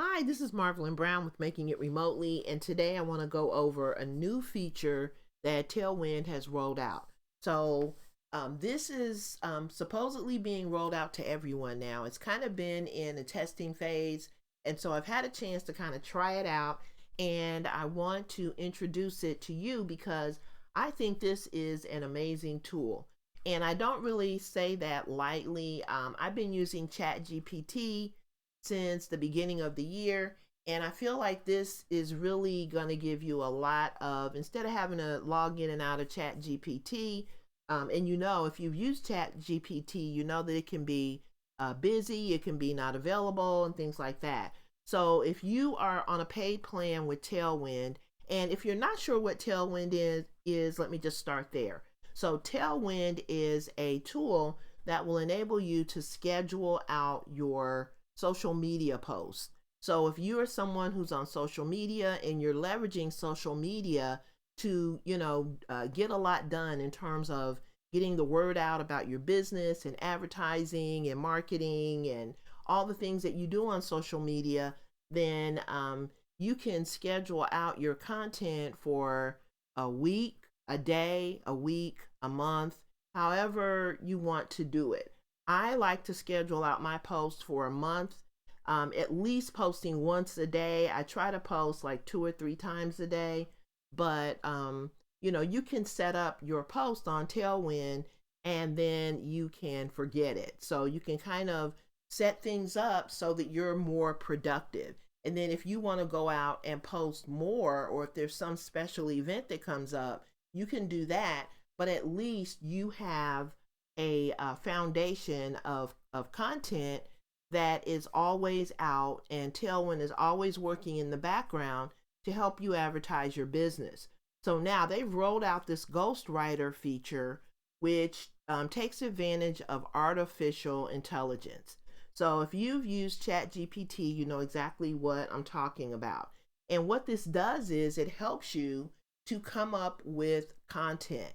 Hi, this is Marvelyn Brown with Making It Remotely, and today I want to go over a new feature that Tailwind has rolled out. This is supposedly being rolled out to everyone now. It's kind of been in a testing phase, and so I've had a chance to kind of try it out, and I want to introduce it to you because I think this is an amazing tool. And I don't really say that lightly. I've been using ChatGPT since the beginning of the year. And I feel like this is really going to give you a lot of, instead of having to log in and out of Chat GPT, and if you've used Chat GPT, you know that it can be busy, it can be not available, and things like that. So if you are on a paid plan with Tailwind, and if you're not sure what Tailwind is let me just start there. So Tailwind is a tool that will enable you to schedule out your social media posts. So if you are someone who's on social media and you're leveraging social media to, get a lot done in terms of getting the word out about your business and advertising and marketing and all the things that you do on social media, then you can schedule out your content for a week, a day, a week, a month, however you want to do it. I like to schedule out my posts for a month, at least posting once a day. I try to post like 2 or 3 times a day, but you can set up your post on Tailwind and then you can forget it. So you can kind of set things up so that you're more productive. And then if you want to go out and post more, or if there's some special event that comes up, you can do that. But at least you have a foundation of content that is always out, and Tailwind is always working in the background to help you advertise your business. So now they've rolled out this Ghostwriter feature, which takes advantage of artificial intelligence. So if you've used ChatGPT, you know exactly what I'm talking about. And what this does is it helps you to come up with content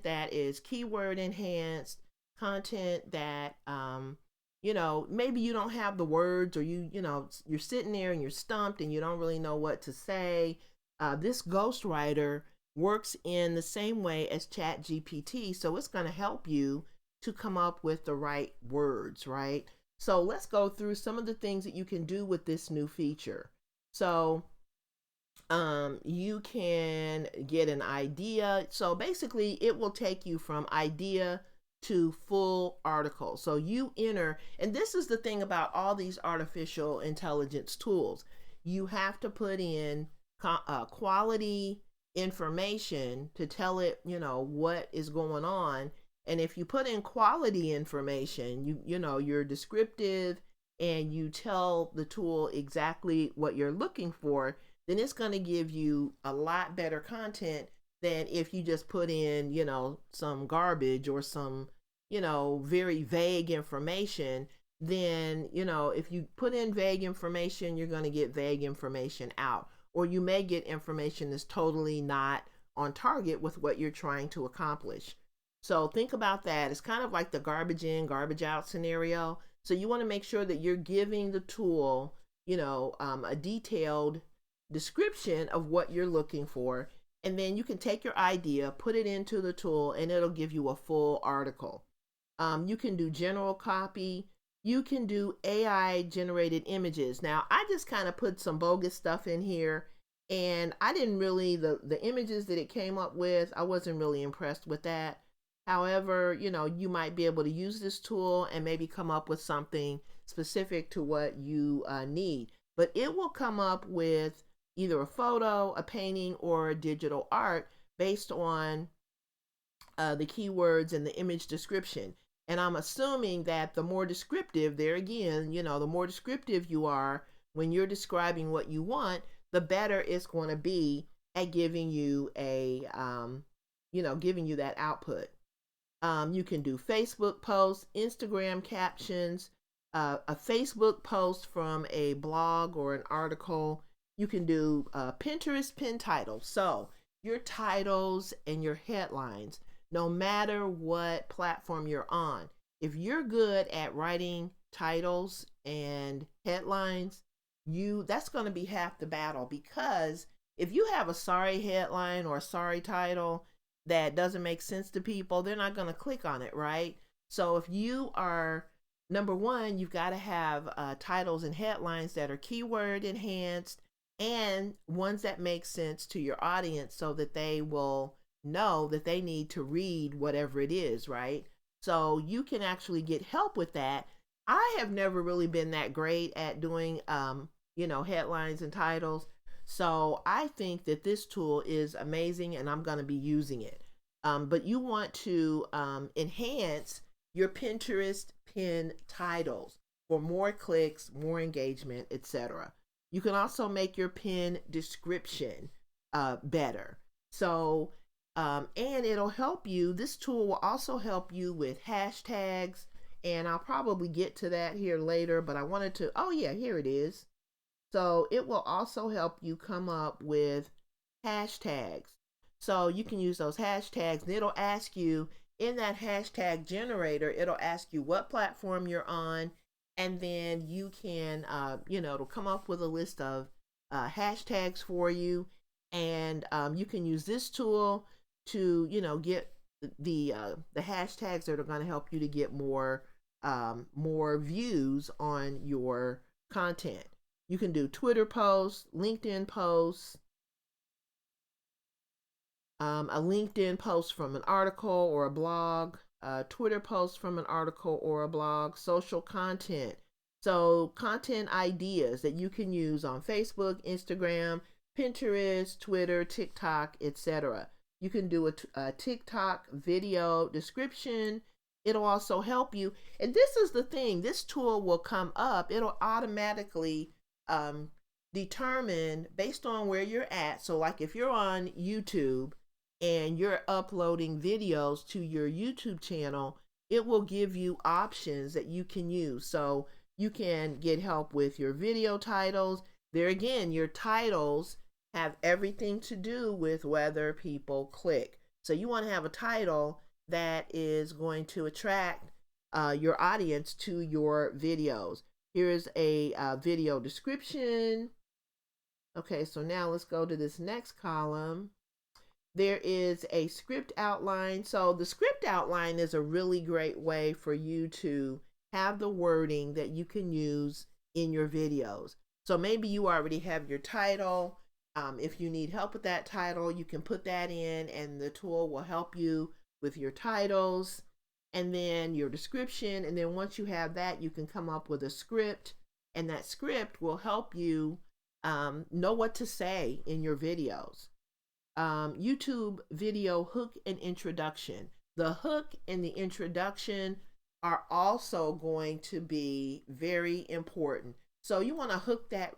that is keyword enhanced, content that maybe you don't have the words, or you're sitting there and you're stumped and you don't really know what to say. This Ghostwriter works in the same way as Chat GPT, so it's going to help you to come up with the right words, right? So let's go through some of the things that you can do with this new feature. So you can get an idea. So basically, it will take you from idea to full article. So you enter, and this is the thing about all these artificial intelligence tools. You have to put in quality information to tell it, what is going on. And if you put in quality information, you're descriptive and you tell the tool exactly what you're looking for, then it's going to give you a lot better content than if you just put in, some garbage or some, very vague information. Then, if you put in vague information, you're going to get vague information out, or you may get information that's totally not on target with what you're trying to accomplish. So think about that. It's kind of like the garbage in, garbage out scenario. So you want to make sure that you're giving the tool, a detailed description of what you're looking for. And then you can take your idea, put it into the tool, and it'll give you a full article. You can do general copy. You can do AI generated images. Now, I just kind of put some bogus stuff in here, and I didn't really, the images that it came up with, I wasn't really impressed with that. However, you might be able to use this tool and maybe come up with something specific to what you need. But it will come up with either a photo, a painting, or a digital art based on the keywords and the image description. And I'm assuming that the more descriptive, there again, the more descriptive you are when you're describing what you want, the better it's going to be at giving you giving you that output. You can do Facebook posts, Instagram captions, a Facebook post from a blog or an article. You can do Pinterest pin titles. So your titles and your headlines, no matter what platform you're on, if you're good at writing titles and headlines, that's going to be half the battle, because if you have a sorry headline or a sorry title that doesn't make sense to people, they're not going to click on it, right? So if you are, number one, you've got to have titles and headlines that are keyword enhanced and ones that make sense to your audience so that they will know that they need to read whatever it is, right? So you can actually get help with that. I have never really been that great at doing, headlines and titles. So I think that this tool is amazing and I'm going to be using it. But you want to enhance your Pinterest pin titles for more clicks, more engagement, etc. You can also make your pin description better. So, and it'll help you. This tool will also help you with hashtags. And I'll probably get to that here later, but I wanted to, oh yeah, here it is. So it will also help you come up with hashtags. So you can use those hashtags, and it'll ask you in that hashtag generator, it'll ask you what platform you're on, and then you can, it'll come up with a list of hashtags for you, and you can use this tool to, get the hashtags that are going to help you to get more views on your content. You can do Twitter posts, LinkedIn posts, a LinkedIn post from an article or a blog, a Twitter post from an article or a blog, social content. So content ideas that you can use on Facebook, Instagram, Pinterest, Twitter, TikTok, etc. You can do a TikTok video description. It'll also help you. And this is the thing, this tool will come up. It'll automatically determine based on where you're at. So like if you're on YouTube and you're uploading videos to your YouTube channel, it will give you options that you can use. So you can get help with your video titles. There again, your titles have everything to do with whether people click. So you want to have a title that is going to attract your audience to your videos. Here's a video description. Okay, so now let's go to this next column. There is a script outline. So the script outline is a really great way for you to have the wording that you can use in your videos. So maybe you already have your title. If you need help with that title, you can put that in and the tool will help you with your titles and then your description. And then once you have that, you can come up with a script, and that script will help you know what to say in your videos. YouTube video hook and introduction. The hook and the introduction are also going to be very important. So you want to hook that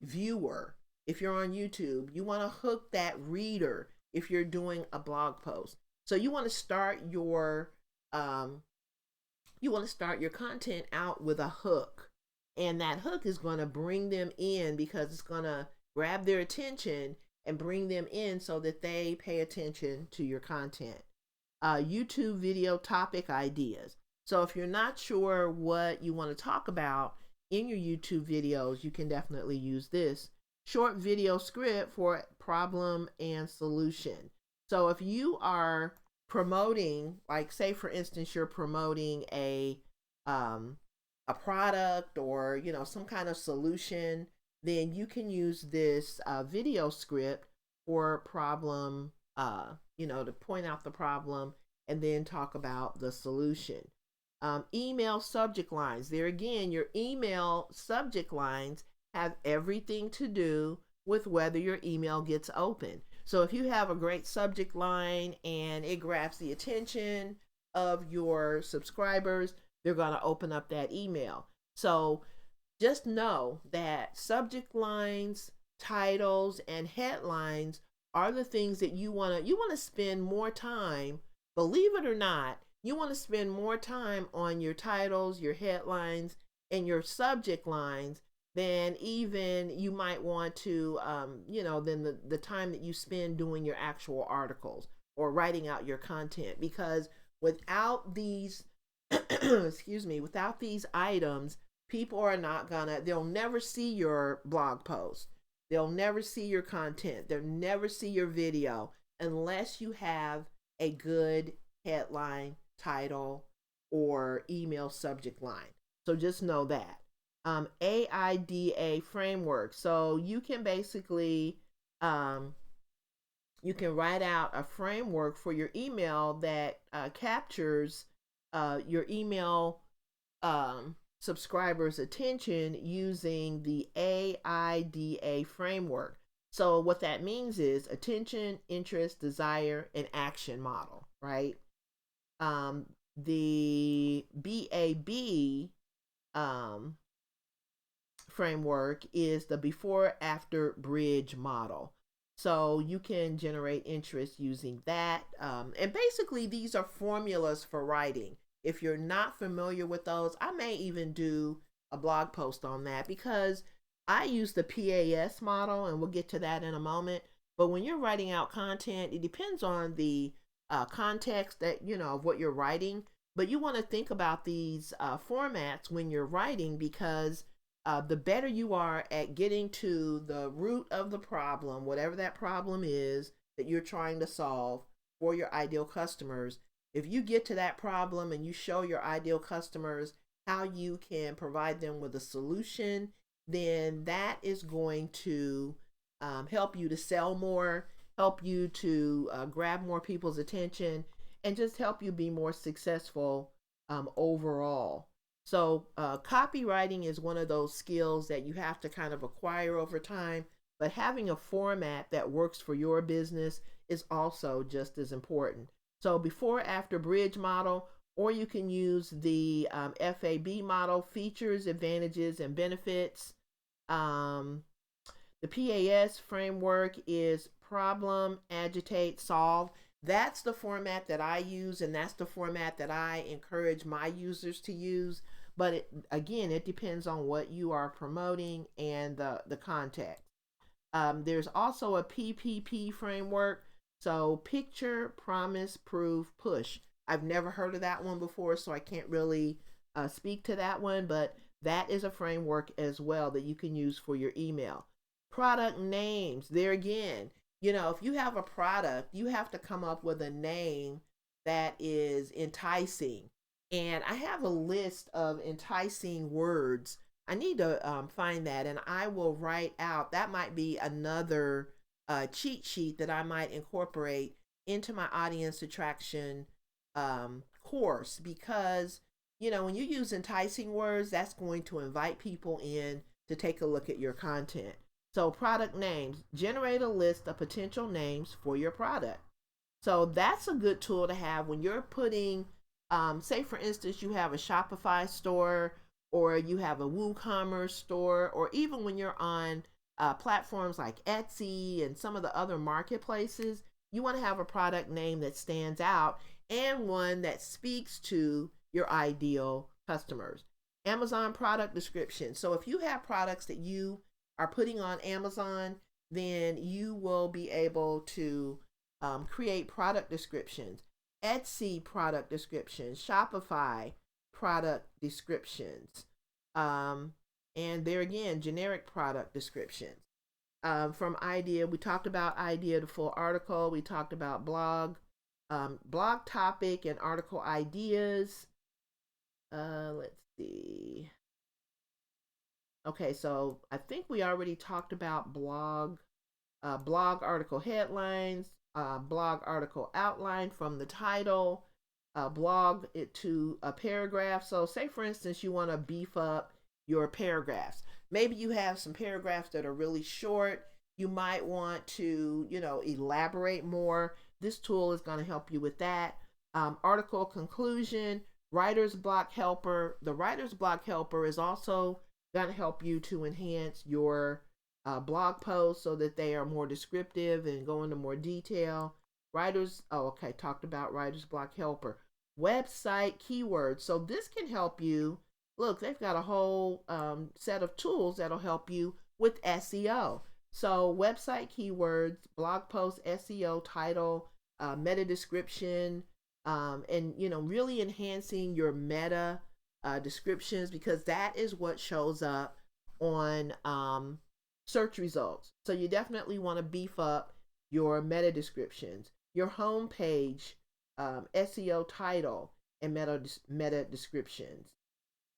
viewer. If you're on YouTube, you want to hook that reader if you're doing a blog post. So you want to start your content out with a hook, and that hook is going to bring them in because it's going to grab their attention and bring them in so that they pay attention to your content. YouTube video topic ideas. So if you're not sure what you want to talk about in your YouTube videos, you can definitely use this. Short video script for problem and solution. So if you are promoting, like say for instance, you're promoting a product or some kind of solution, then you can use this video script for problem, to point out the problem and then talk about the solution. Email subject lines. There again, your email subject lines have everything to do with whether your email gets open. So if you have a great subject line and it grabs the attention of your subscribers, they're going to open up that email. So just know that subject lines, titles, and headlines are the things that you want to spend more time. Believe it or not, you want to spend more time on your titles, your headlines, and your subject lines than even you might want to, than the time that you spend doing your actual articles or writing out your content. Because without these, without these items, People are not gonna, they'll never see your blog post. They'll never see your content. They'll never see your video unless you have a good headline, title, or email subject line. So just know that. AIDA framework. So you can basically you can write out a framework for your email that captures your email subscribers' attention using the AIDA framework. So what that means is attention, interest, desire, and action model, right? The BAB framework is the before after bridge model. So you can generate interest using that. And basically, these are formulas for writing. If you're not familiar with those, I may even do a blog post on that because I use the PAS model, and we'll get to that in a moment. But when you're writing out content, it depends on the context that, you know, of what you're writing. But you want to think about these formats when you're writing because the better you are at getting to the root of the problem, whatever that problem is that you're trying to solve for your ideal customers, if you get to that problem and you show your ideal customers how you can provide them with a solution, then that is going to help you to sell more, help you to grab more people's attention, and just help you be more successful overall. So copywriting is one of those skills that you have to kind of acquire over time, but having a format that works for your business is also just as important. So before after bridge model, or you can use the FAB model, features, advantages, and benefits. The PAS framework is problem, agitate, solve. That's the format that I use, and that's the format that I encourage my users to use. But again, it depends on what you are promoting and the context. There's also a PPP framework. So picture, promise, prove, push. I've never heard of that one before, so I can't really speak to that one, but that is a framework as well that you can use for your email. Product names, there again, you know, if you have a product, you have to come up with a name that is enticing. And I have a list of enticing words. I need to find that, and I will write out. That might be another cheat sheet that I might incorporate into my audience attraction course because, you know, when you use enticing words, that's going to invite people in to take a look at your content. So product names, generate a list of potential names for your product. So that's a good tool to have when you're putting, say for instance, you have a Shopify store or you have a WooCommerce store, or even when you're on platforms like Etsy and some of the other marketplaces, you want to have a product name that stands out and one that speaks to your ideal customers. Amazon product description. So if you have products that you are putting on Amazon, then you will be able to create product descriptions. Etsy product descriptions, Shopify product descriptions, and there again, generic product descriptions. From idea, we talked about idea to full article. We talked about blog, blog topic and article ideas. Let's see. Okay, so I think we already talked about blog, blog article headlines, blog article outline from the title, blog it to a paragraph. So say for instance, you want to beef up your paragraphs. Maybe you have some paragraphs that are really short. You might want to, you know, elaborate more. This tool is going to help you with that. Article conclusion, writer's block helper. The writer's block helper is also going to help you to enhance your blog posts so that they are more descriptive and go into more detail. Writers, oh, okay, talked about writer's block helper. Website keywords. So this can help you. Look, they've got a whole set of tools that'll help you with SEO. So website keywords, blog post SEO, title, meta description, and, you know, really enhancing your meta descriptions, because that is what shows up on search results. So you definitely want to beef up your meta descriptions, your home page, SEO title, and meta descriptions,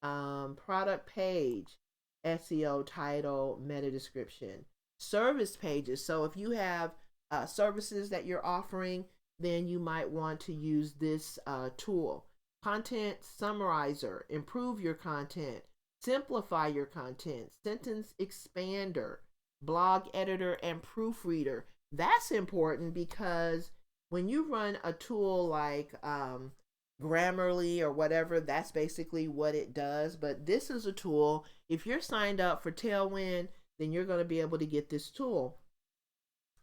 product page, SEO title, meta description, service pages. So if you have services that you're offering, then you might want to use this tool. Content summarizer, improve your content, simplify your content, sentence expander, blog editor, and proofreader. That's important because when you run a tool like Grammarly or whatever, that's basically what it does. But this is a tool. If you're signed up for Tailwind, then you're going to be able to get this tool.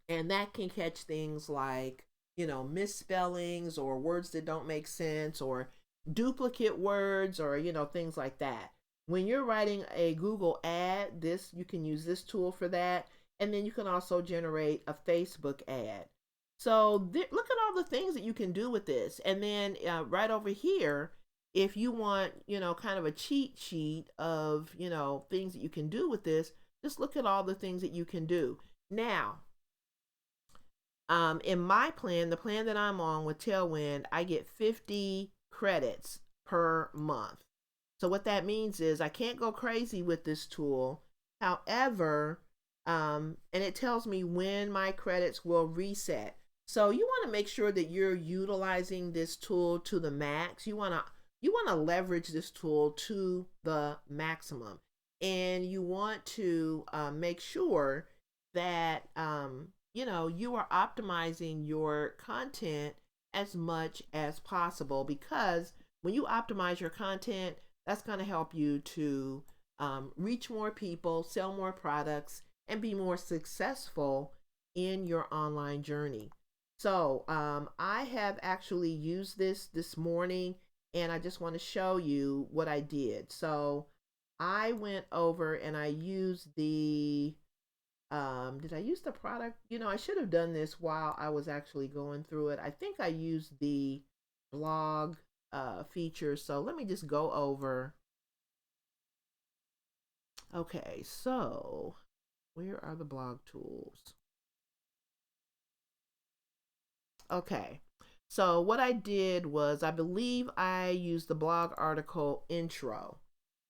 And that can catch things like, misspellings or words that don't make sense or duplicate words or, things like that. When you're writing a Google ad, you can use this tool for that. And then you can also generate a Facebook ad. So look at all the things that you can do with this. And then right over here, if you want, kind of a cheat sheet of, things that you can do with this, just look at all the things that you can do. Now, in my plan, the plan that I'm on with Tailwind, I get 50 credits per month. So what that means is I can't go crazy with this tool. However, and it tells me when my credits will reset. So you want to make sure that you're utilizing this tool to the max. You want to leverage this tool to the maximum, and you want to make sure that you are optimizing your content as much as possible, because when you optimize your content, that's going to help you to reach more people, sell more products, and be more successful in your online journey. So I have actually used this morning, and I just want to show you what I did. So I went over and I used did I use the product? I should have done this while I was actually going through it. I think I used the blog feature. So let me just go over. Okay, so where are the blog tools? Okay, so what I did was, I believe I used the blog article intro.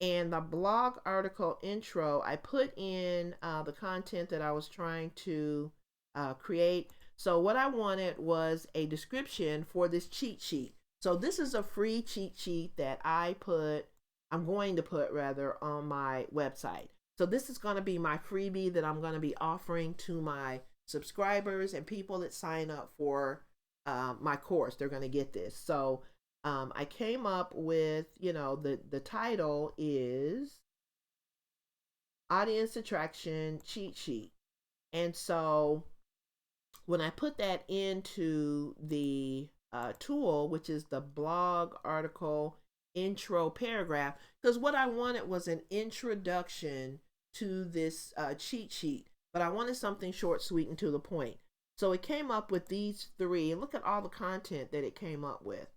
And the blog article intro, I put in the content that I was trying to create. So what I wanted was a description for this cheat sheet. So this is a free cheat sheet that I'm going to put rather on my website. So this is going to be my freebie that I'm going to be offering to my subscribers and people that sign up for my course. They're going to get this. So I came up with, the title is Audience Attraction Cheat Sheet. And so when I put that into the tool, which is the blog article intro paragraph, because what I wanted was an introduction to this cheat sheet, but I wanted something short, sweet, and to the point. So it came up with these three, and look at all the content that it came up with.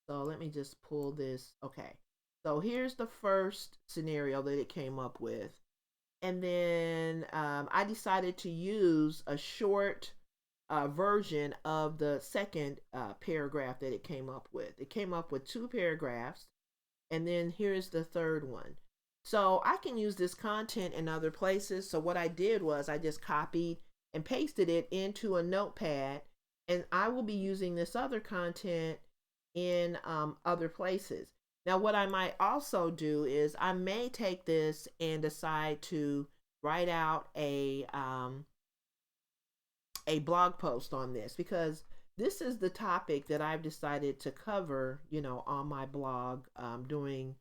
So let me just pull this. Okay, so here's the first scenario that it came up with. And then I decided to use a short version of the second paragraph that it came up with. It came up with 2 paragraphs, and then here's the third one. So I can use this content in other places. So what I did was I just copied and pasted it into a notepad, and I will be using this other content in other places. Now, what I might also do is I may take this and decide to write out a blog post on this, because this is the topic that I've decided to cover, on my blog during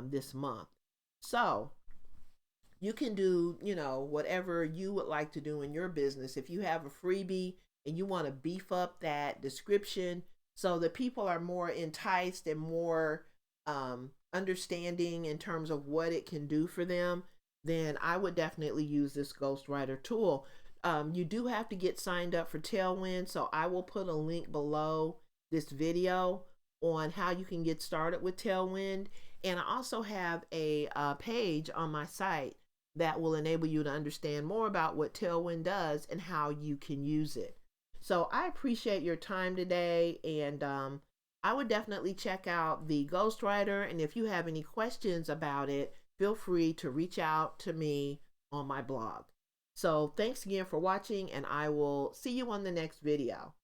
this month. So you can do, whatever you would like to do in your business. If you have a freebie and you want to beef up that description so that people are more enticed and more understanding in terms of what it can do for them, then I would definitely use this Ghostwriter tool. You do have to get signed up for Tailwind, so I will put a link below this video on how you can get started with Tailwind. And I also have a page on my site that will enable you to understand more about what Tailwind does and how you can use it. So I appreciate your time today, and I would definitely check out the Ghostwriter. And if you have any questions about it, feel free to reach out to me on my blog. So thanks again for watching, and I will see you on the next video.